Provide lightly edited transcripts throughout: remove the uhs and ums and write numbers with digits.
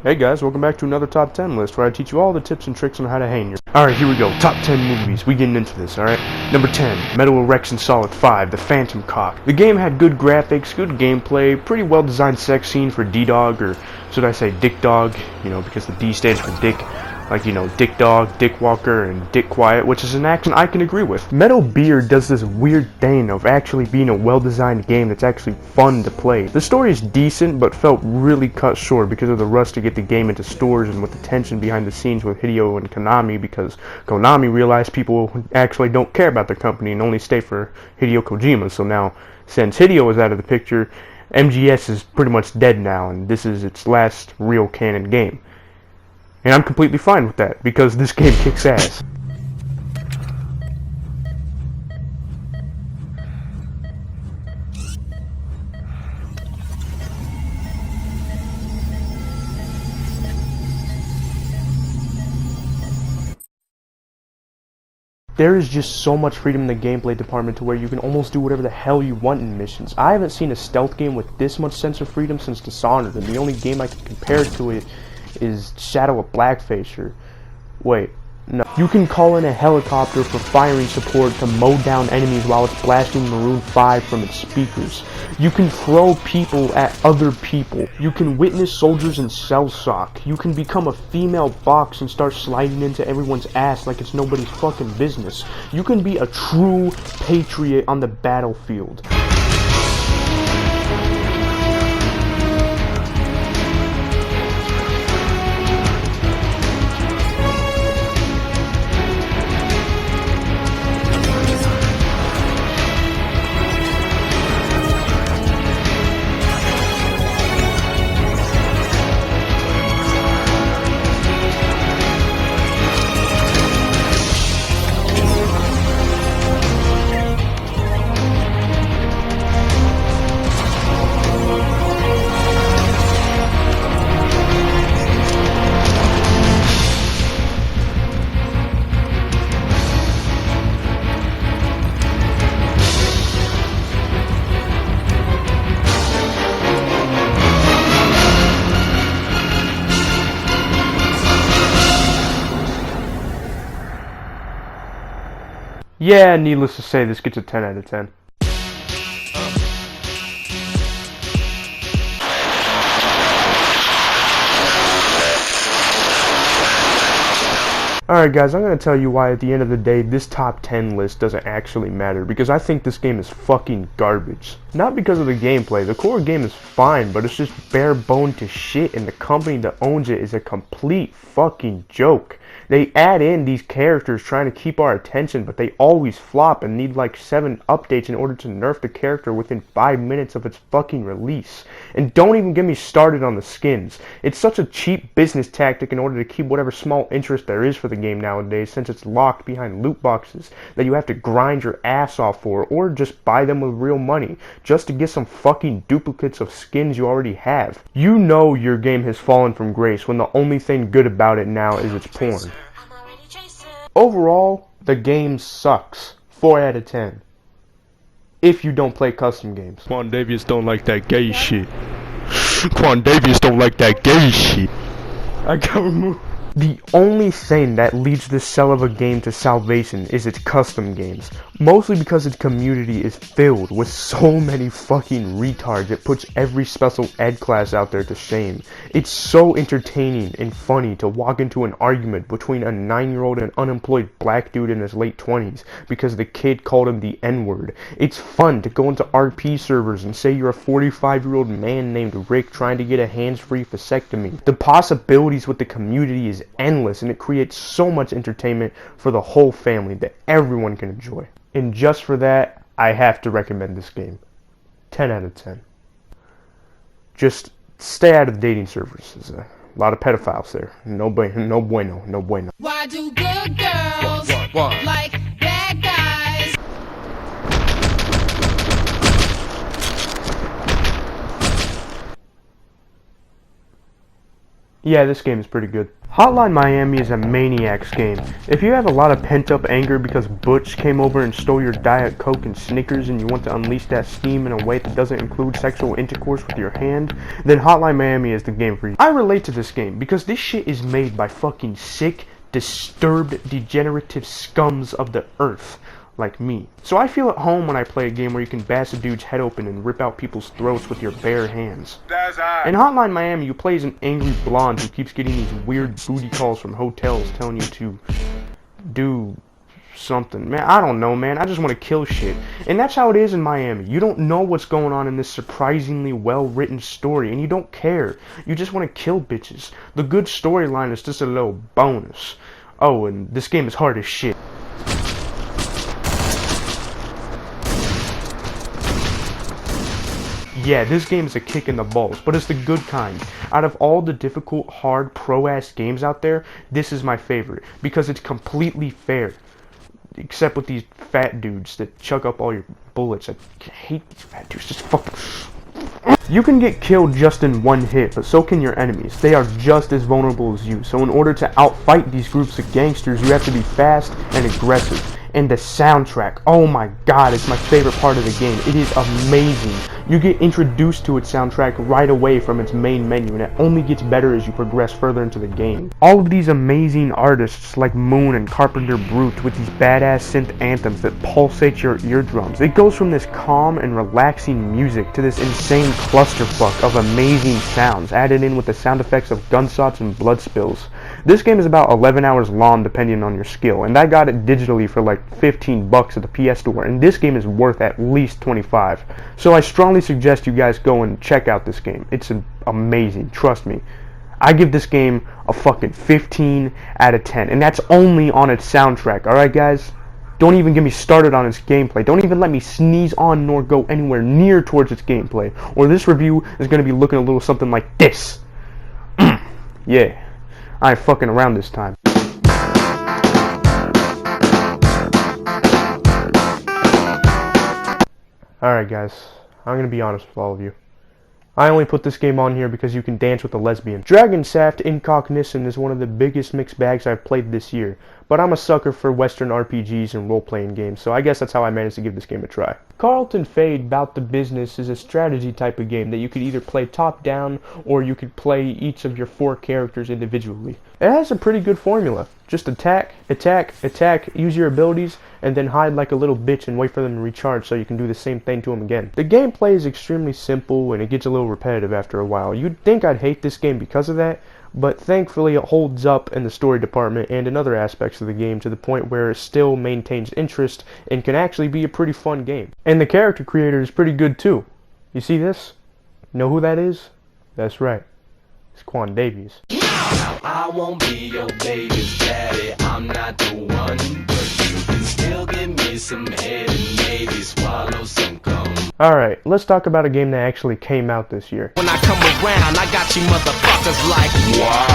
Hey guys, welcome back to another top 10 list where I teach you all the tips and tricks on how to hang your... Alright, here we go. Top 10 movies. We getting into this, alright? Number 10, Metal Erection Solid 5, The Phantom Cock. The game had good graphics, good gameplay, pretty well designed sex scene for D-Dog, or should I say Dick Dog, you know, because the D stands for Dick. Like, you know, Dick Dog, Dick Walker, and Dick Quiet, which is an action I can agree with. Metal Beer does this weird thing of actually being a well-designed game that's actually fun to play. The story is decent, but felt really cut short because of the rush to get the game into stores and with the tension behind the scenes with Hideo and Konami, because Konami realized people actually don't care about their company and only stay for Hideo Kojima. So now, since Hideo is out of the picture, MGS is pretty much dead now, and this is its last real canon game. And I'm completely fine with that, because this game kicks ass. There is just so much freedom in the gameplay department to where you can almost do whatever the hell you want in missions. I haven't seen a stealth game with this much sense of freedom since Dishonored, and the only game I can compare to it is Shadow of Blackface, or wait, no. You can call in a helicopter for firing support to mow down enemies while it's blasting Maroon 5 from its speakers. You can throw people at other people. You can witness soldiers in cell shock. You can become a female box and start sliding into everyone's ass like it's nobody's fucking business. You can be a true patriot on the battlefield. Yeah, needless to say, this gets a 10 out of 10. Alright guys, I'm going to tell you why at the end of the day this top 10 list doesn't actually matter, because I think this game is fucking garbage. Not because of the gameplay, the core game is fine, but it's just bare bone to shit, and the company that owns it is a complete fucking joke. They add in these characters trying to keep our attention, but they always flop and need like 7 updates in order to nerf the character within 5 minutes of its fucking release. And don't even get me started on the skins. It's such a cheap business tactic in order to keep whatever small interest there is for the game nowadays, since it's locked behind loot boxes that you have to grind your ass off for, or just buy them with real money, just to get some fucking duplicates of skins you already have. You know your game has fallen from grace when the only thing good about it now is its porn. Overall, the game sucks. 4 out of 10. If you don't play custom games. Quandavious don't like that gay shit. Quandavious don't like that gay shit. I got removed. The only thing that leads this sell of a game to salvation is its custom games. Mostly because its community is filled with so many fucking retards it puts every special ed class out there to shame. It's so entertaining and funny to walk into an argument between a 9-year-old and unemployed black dude in his late 20s because the kid called him the N-word. It's fun to go into RP servers and say you're a 45-year-old man named Rick trying to get a hands-free vasectomy. The possibilities with the community is endless, and it creates so much entertainment for the whole family that everyone can enjoy. And just for that, I have to recommend this game. 10 out of 10. Just stay out of dating servers. There's a lot of pedophiles there. No bueno, no bueno, no bueno. Why do good girls like bad guys? Yeah, this game is pretty good. Hotline Miami is a maniac's game. If you have a lot of pent-up anger because Butch came over and stole your Diet Coke and Snickers and you want to unleash that steam in a way that doesn't include sexual intercourse with your hand, then Hotline Miami is the game for you. I relate to this game because this shit is made by fucking sick, disturbed, degenerative scums of the earth. Like me. So I feel at home when I play a game where you can bash a dude's head open and rip out people's throats with your bare hands. In Hotline Miami, you play as an angry blonde who keeps getting these weird booty calls from hotels telling you to do something. Man, I don't know, man. I just want to kill shit. And that's how it is in Miami. You don't know what's going on in this surprisingly well-written story, and you don't care. You just want to kill bitches. The good storyline is just a little bonus. Oh, and this game is hard as shit. Yeah, this game is a kick in the balls, but it's the good kind. Out of all the difficult, hard, pro-ass games out there, this is my favorite, because it's completely fair. Except with these fat dudes that chuck up all your bullets. I hate these fat dudes, just fuck. You can get killed just in one hit, but so can your enemies. They are just as vulnerable as you, so in order to outfight these groups of gangsters, you have to be fast and aggressive. And the soundtrack, oh my god, it's my favorite part of the game. It is amazing. You get introduced to its soundtrack right away from its main menu, and it only gets better as you progress further into the game. All of these amazing artists like Moon and Carpenter Brute with these badass synth anthems that pulsate your eardrums. It goes from this calm and relaxing music to this insane clusterfuck of amazing sounds, added in with the sound effects of gunshots and blood spills. This game is about 11 hours long depending on your skill, and I got it digitally for like 15 bucks at the PS Store, and this game is worth at least 25. So I strongly suggest you guys go and check out this game. It's amazing, trust me. I give this game a fucking 15 out of 10, and that's only on its soundtrack, alright guys? Don't even get me started on its gameplay. Don't even let me sneeze on nor go anywhere near towards its gameplay, or this review is going to be looking a little something like this. Yeah. I ain't fucking around this time. Alright guys, I'm gonna be honest with all of you. I only put this game on here because you can dance with a lesbian. Dragonsaft Incognition is one of the biggest mixed bags I've played this year, but I'm a sucker for Western RPGs and role-playing games, so I guess that's how I managed to give this game a try. Carlton Fade Bout the Business is a strategy type of game that you could either play top-down, or you could play each of your 4 characters individually. It has a pretty good formula. Just attack, attack, attack, use your abilities, and then hide like a little bitch and wait for them to recharge so you can do the same thing to them again. The gameplay is extremely simple and it gets a little repetitive after a while. You'd think I'd hate this game because of that, but thankfully it holds up in the story department and in other aspects of the game to the point where it still maintains interest and can actually be a pretty fun game. And the character creator is pretty good too. You see this? Know who that is? That's right. It's Quandavious. I won't be your baby's daddy, I'm not the one, but you can still give me some head and maybe swallow some cum. Alright, let's talk about a game that actually came out this year. When I come around, I got you motherfuckers like, wow.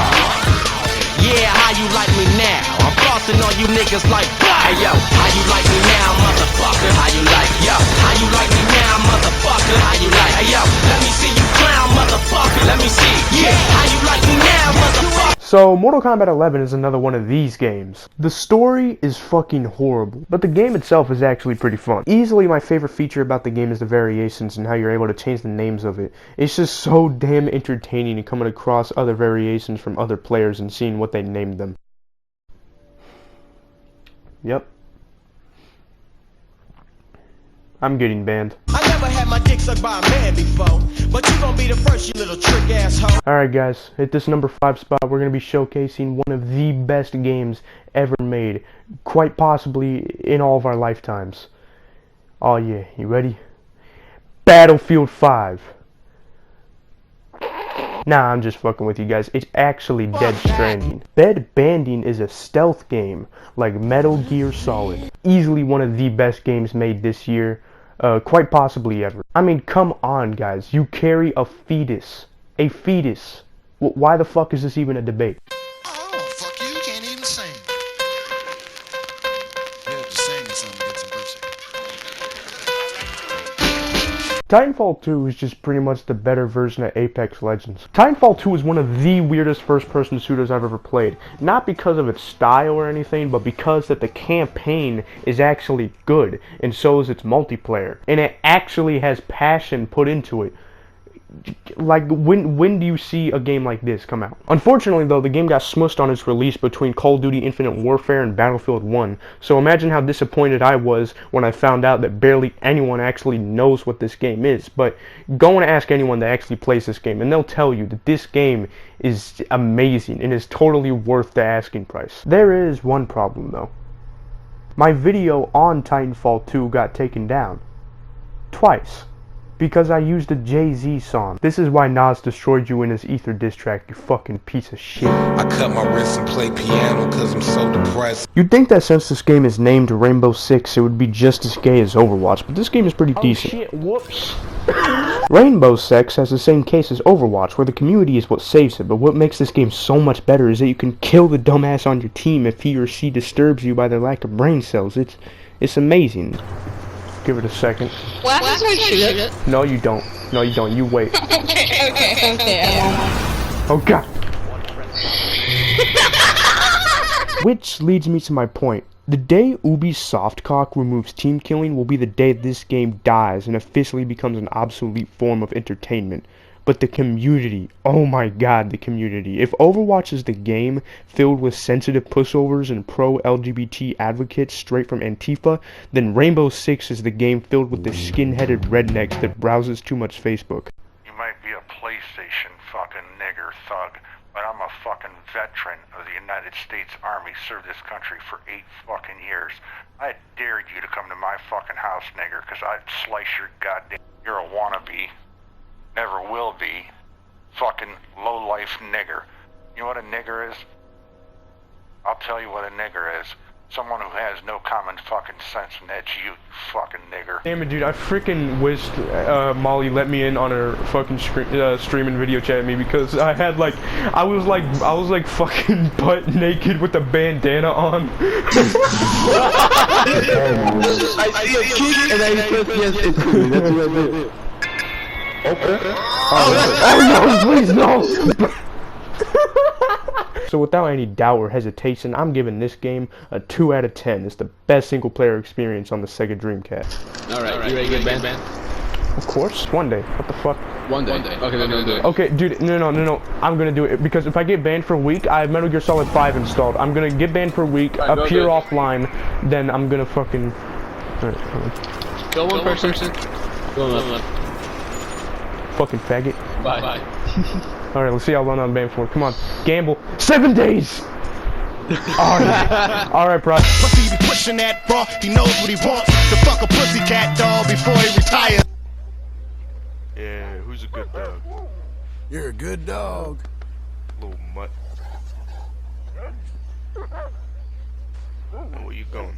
Yeah, how you like me now? I'm flossing on you niggas like, hey yo, how you like me now, motherfucker? How you like, yo, how you like me now, motherfucker? How you like, hey yo, let me see you clown, motherfucker, let me see, yeah, how you like me now, motherfucker? So, Mortal Kombat 11 is another one of these games. The story is fucking horrible, but the game itself is actually pretty fun. Easily my favorite feature about the game is the variations and how you're able to change the names of it. It's just so damn entertaining and coming across other variations from other players and seeing what they named them. Yep. I'm getting banned. I never had my dick sucked by a man before, but you gon' be the first, you little trick asshole. Alright guys, at this number 5 spot, we're going to be showcasing one of the best games ever made, quite possibly in all of our lifetimes. Oh yeah, you ready? Battlefield 5. Nah, I'm just fucking with you guys. It's actually Dead Stranding. Bed Banding is a stealth game, like Metal Gear Solid. Easily one of the best games made this year. Quite possibly ever. I mean, come on, guys. You carry a fetus. A fetus. Why the fuck is this even a debate? Oh, fuck you can't even sing. You have to sing or something to get some pussy. Titanfall 2 is just pretty much the better version of Apex Legends. Titanfall 2 is one of the weirdest first-person shooters I've ever played. Not because of its style or anything, but because that the campaign is actually good, and so is its multiplayer. And it actually has passion put into it. Like, when do you see a game like this come out? Unfortunately, though, the game got smushed on its release between Call of Duty Infinite Warfare and Battlefield 1, so imagine how disappointed I was when I found out that barely anyone actually knows what this game is. But go and ask anyone that actually plays this game, and they'll tell you that this game is amazing and is totally worth the asking price. There is one problem, though. My video on Titanfall 2 got taken down. Twice. Because I used a Jay-Z song. This is why Nas destroyed you in his Ether diss track, you fucking piece of shit. I cut my wrist and play piano cause I'm so depressed. You'd think that since this game is named Rainbow Six, it would be just as gay as Overwatch, but this game is pretty decent. Shit, whoops. Rainbow Six has the same case as Overwatch, where the community is what saves it, but what makes this game so much better is that you can kill the dumbass on your team if he or she disturbs you by their lack of brain cells. It's amazing. Give it a second. Well, I just shoot it. No, you don't. No, you don't. You wait. Okay. Oh, God. Which leads me to my point. The day Ubisoft Cock removes team killing will be the day this game dies and officially becomes an obsolete form of entertainment. But the community, oh my god, the community. If Overwatch is the game filled with sensitive pushovers and pro-LGBT advocates straight from Antifa, then Rainbow Six is the game filled with the skin-headed rednecks that browses too much Facebook. You might be a PlayStation fucking nigger thug, but I'm a fucking veteran of the United States Army, served this country for 8 fucking years. I dared you to come to my fucking house, nigger, cause I'd slice your goddamn... You're a wannabe. Never will be, fucking low-life nigger. You know what a nigger is? I'll tell you what a nigger is. Someone who has no common fucking sense, and that's you fucking nigger. Damn it, dude, I freaking wished Molly let me in on her fucking stream and video chat me, because I had like, I was like fucking butt naked with a bandana on. I see a kick and I press yes, it's cool. That's what I did. Okay. Oh no, please no! So without any doubt or hesitation, I'm giving this game a 2 out of 10. It's the best single player experience on the Sega Dreamcast. Alright, you ready to get banned? Of course, one day. What the fuck? One day. Okay, then do it. Okay, dude, no. I'm gonna do it, because if I get banned for a week, I have Metal Gear Solid 5 installed. I'm gonna get banned for a week, appear offline, then I'm gonna fucking... Alright, hold on. Go one person. Go one. Fucking faggot. Bye. Alright, let's see how long I'm banned for. Come on. Gamble. 7 days! Alright, bro. Pussy be pushing that bar, he knows what he wants. To fuck a pussycat dog before he retires. Yeah, who's a good dog? You're a good dog. Little mutt. Where you going?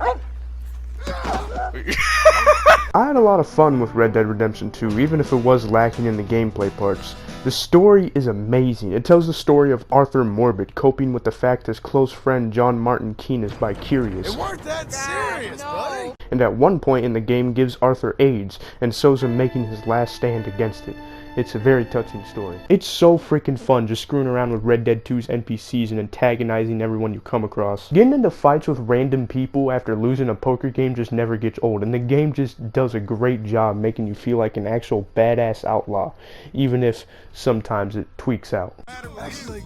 I had a lot of fun with Red Dead Redemption 2, even if it was lacking in the gameplay parts. The story is amazing. It tells the story of Arthur Morbid coping with the fact his close friend John Martin Keene is bicurious. It weren't that serious, buddy. And at one point in the game gives Arthur AIDS, and so's him making his last stand against it. It's a very touching story. It's so freaking fun just screwing around with Red Dead 2's NPCs and antagonizing everyone you come across. Getting into fights with random people after losing a poker game just never gets old, and the game just does a great job making you feel like an actual badass outlaw, even if sometimes it tweaks out. Actually,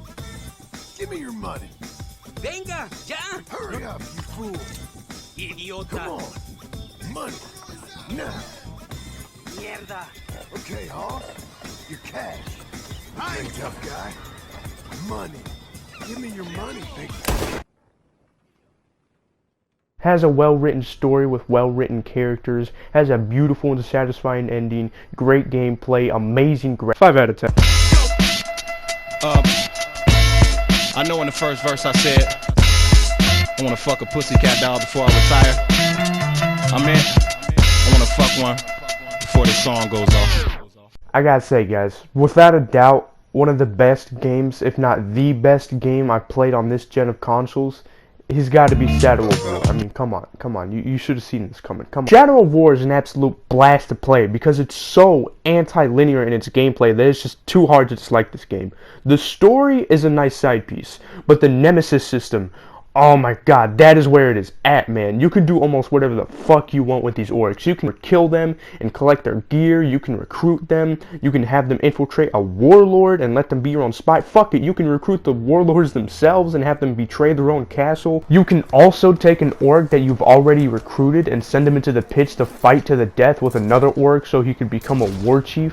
give me your money. Venga, ya! Hurry up, you fool. Idiota! Come on. Money. Now. Mierda! Okay, Hoss. Your cash. Hey, tough guy. Money. Give me your money, big guy. Has a well-written story with well-written characters, has a beautiful and satisfying ending, great gameplay, amazing 5 out of 10. I know in the first verse I said I wanna fuck a pussycat dog before I retire. I mean, I wanna fuck one before this song goes off. I gotta say, guys, without a doubt, one of the best games, if not the best game I've played on this gen of consoles He's got to be Shadow of War. I mean, come on. You should have seen this coming. Come on. Shadow of War is an absolute blast to play because it's so anti-linear in its gameplay that it's just too hard to dislike this game. The story is a nice side piece, but the Nemesis system, oh my god, that is where it is at, man. You can do almost whatever the fuck you want with these orcs. You can kill them and collect their gear. You can recruit them. You can have them infiltrate a warlord and let them be your own spy. Fuck it, you can recruit the warlords themselves and have them betray their own castle. You can also take an orc that you've already recruited and send him into the pits to fight to the death with another orc so he can become a war chief.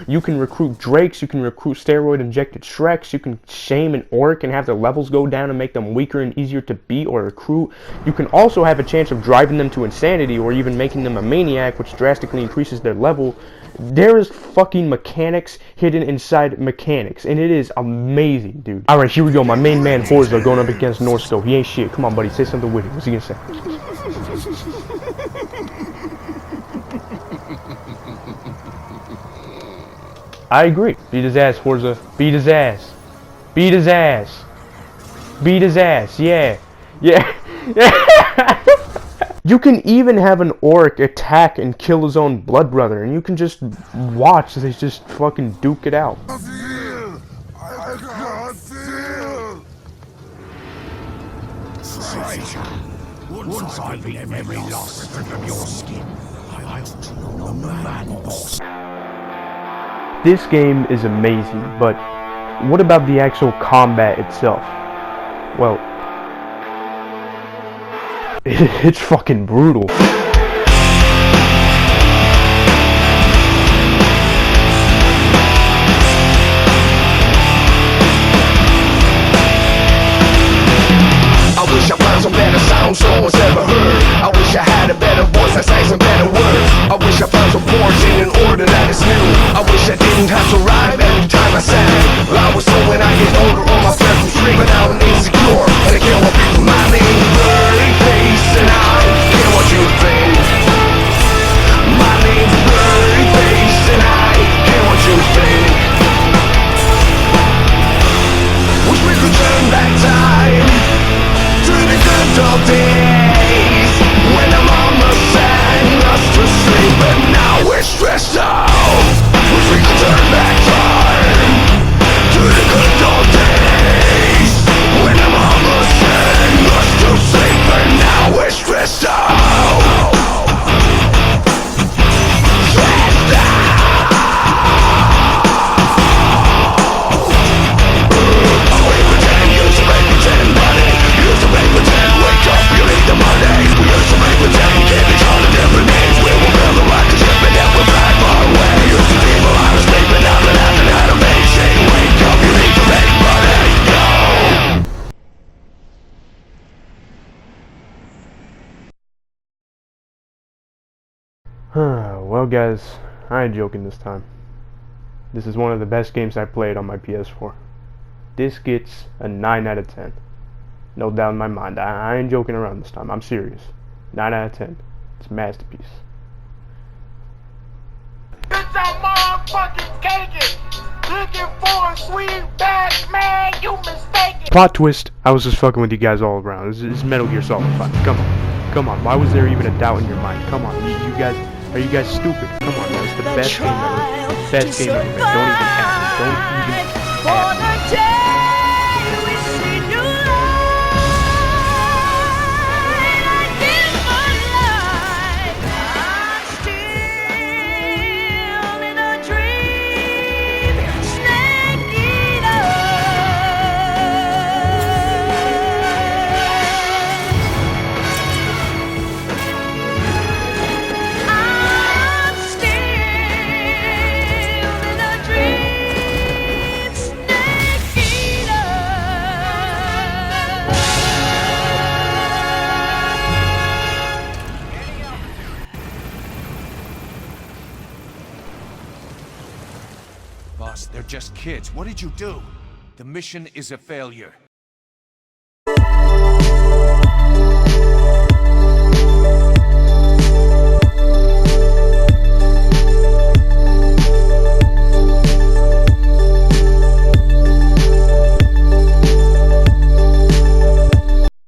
You can recruit drakes, you can recruit steroid-injected Shreks, you can shame an orc and have their levels go down and make them weaker and easier to beat or recruit. You can also have a chance of driving them to insanity or even making them a maniac, which drastically increases their level. There is fucking mechanics hidden inside mechanics, and it is amazing, dude. Alright, here we go, my main man Horza going up against Norsko. He ain't shit. Come on, buddy, say something with it. What's he gonna say? I agree. Beat his ass, Horza. Beat his ass. Beat his ass. Beat his ass. Yeah. Yeah. You can even have an orc attack and kill his own blood brother, and you can just watch as they just fucking duke it out. I can't feel. Stranger, once I've been every last strip of your skin, I ought to know the man boss. This game is amazing, but what about the actual combat itself? Well, it's fucking brutal. I wish I found some better sounds no one's ever heard. I wish I had a better voice that sang some better words. I wish I found some chords in an order that is new. I wish I didn't have to rhyme every time I sang. Well, I was told when I get older all my friends will shrink, but now I'm insecure and I can't want people. My name's Blurry Face and I care what you think. My name's Blurry Face and I care what you think. Wish we could turn back time to the good old days when the mama sang us to sleep, but now we're stressed out. Wish we could turn back time to the good old days when the mama sang us to sleep, but now we're stressed out. Stressed out. Oh, we pretend, used to make pretend money. Used to make pretend, wake up, you need the money. We used to make pretend, give each other different names. We were built like a ship and then we're back far away. Used to dream a lot of sleep and now we're laughing at amazing. Wake up, you need to make money. Go! Well guys, I ain't joking this time. This is one of the best games I played on my PS4. This gets a 9 out of 10. No doubt in my mind. I ain't joking around this time. I'm serious. 9 out of 10. It's a masterpiece. It's a motherfucking cake. Looking for a sweet back, man. You mistaken. Plot twist. I was just fucking with you guys all around. It's Metal Gear Solid 5. Come on. Come on. Why was there even a doubt in your mind? Come on. You guys. Are you guys stupid? Come on. That was the best game ever. Best game ever. Man. Don't even have it. Don't even have it. Boss, they're just kids. What did you do? The mission is a failure.